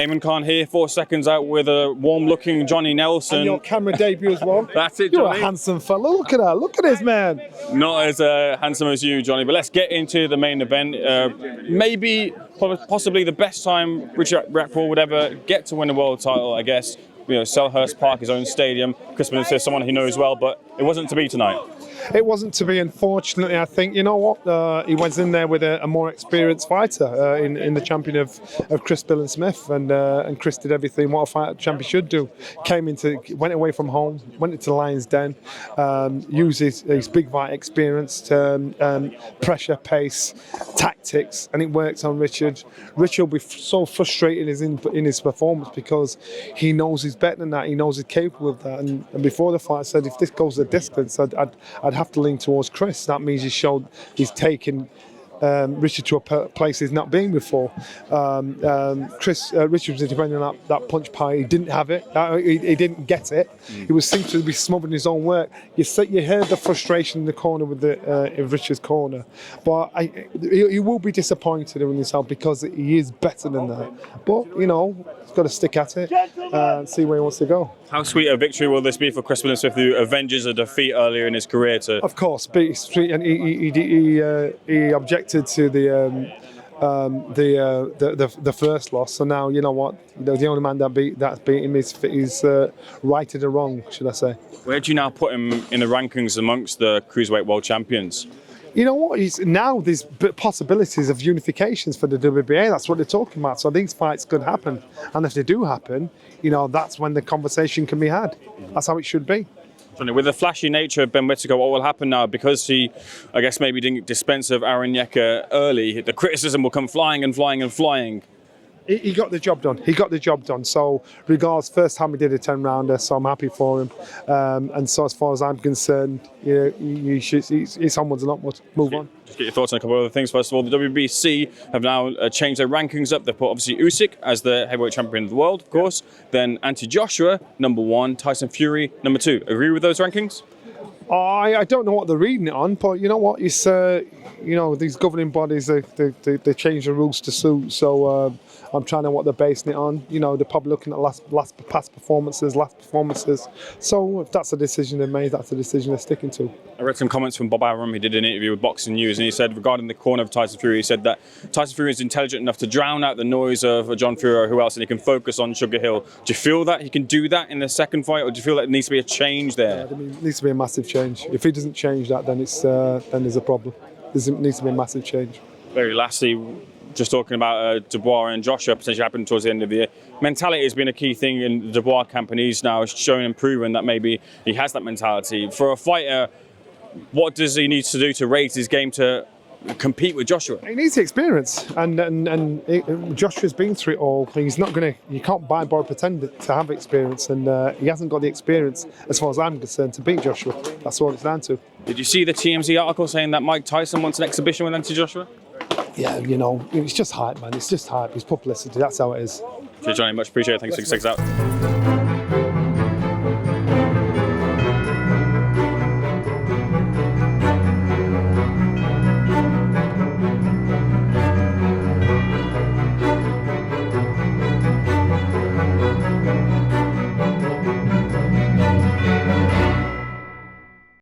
Ayman Khan here, 4 seconds out with a warm-looking Johnny Nelson. And your camera debut as well. That's it, You're Johnny. a handsome fella. Look at that. Look at this man. Not as handsome as you, Johnny, but let's get into the main event. Possibly the best time Richard Riakporhe would ever get to win a world title, I guess. You know, Selhurst Park, his own stadium. Chris Billam-Smith, someone he knows well, but it wasn't to be tonight. It wasn't to be, unfortunately. I think, you know what, he went in there with a more experienced fighter in the champion of Chris Billam-Smith, and Chris did everything what a fighter champion should do. Went away from home, went into the Lion's Den, used his big fight experience to pressure, pace, tactics, and it worked on Richard. Richard will be so frustrated in his performance because he knows he's better than that. He knows he's capable of that. And before the fight, I said if this goes the distance, I'd have to lean towards Chris. That means he's taken Richard to a place he's not been before. Richard was depending on that punch power. He didn't have it. He didn't get it. He seemed to be smothering his own work. You heard the frustration in the corner with in Richard's corner, but he will be disappointed in himself because he is better than that. But you know, he's got to stick at it and see where he wants to go. How sweet a victory will this be for Chris Billam-Smith, who avenges a defeat earlier in his career? Of course, and he objected to the first loss. So now you know what, the only man that's beat him is righted or wrong, should I say? Where do you now put him in the rankings amongst the cruiserweight world champions? You know what? Now there's possibilities of unifications for the WBA. That's what they're talking about. So these fights could happen, and if they do happen, you know, that's when the conversation can be had. That's how it should be. With the flashy nature of Ben Whittaker, what will happen now? Because he, I guess, maybe didn't dispense of Aaron Yecker early, the criticism will come flying and flying and flying. He got the job done. He got the job done. So, regardless, first time he did a 10-rounder, so I'm happy for him. And so, as far as I'm concerned, he's onwards and upwards. Move on. Just get your thoughts on a couple of other things. First of all, the WBC have now changed their rankings up. They've put obviously Usyk as the heavyweight champion of the world, of course. Then Joshua, #1. Tyson Fury, #2. Agree with those rankings? I don't know what they're reading it on, but you know what? It's these governing bodies they change the rules to suit. So I'm trying to know what they're basing it on. You know, they're probably looking at past performances. So if that's a decision they made, that's a decision they're sticking to. I read some comments from Bob Arum. He did an interview with Boxing News, and he said regarding the corner of Tyson Fury, he said that Tyson Fury is intelligent enough to drown out the noise of John Fury or who else, and he can focus on Sugar Hill. Do you feel that he can do that in the second fight, or do you feel that there needs to be a change there? Yeah, there needs to be a massive change. If he doesn't change that, then there's a problem. There needs to be a massive change. Very lastly, just talking about Dubois and Joshua potentially happening towards the end of the year. Mentality has been a key thing in the Dubois camp, and he's now shown and proven that maybe he has that mentality. For a fighter, what does he need to do to raise his game to compete with Joshua? He needs the experience, and Joshua's been through it all. He's not gonna. You can't buy, borrow, pretend to have experience, and he hasn't got the experience, as far as I'm concerned, to beat Joshua. That's all it's down to. Did you see the TMZ article saying that Mike Tyson wants an exhibition with Joshua? Yeah, you know, it's just hype, man. It's just hype. It's publicity. That's how it is. Cheers, Johnny. Much appreciated. Thanks for 6 out.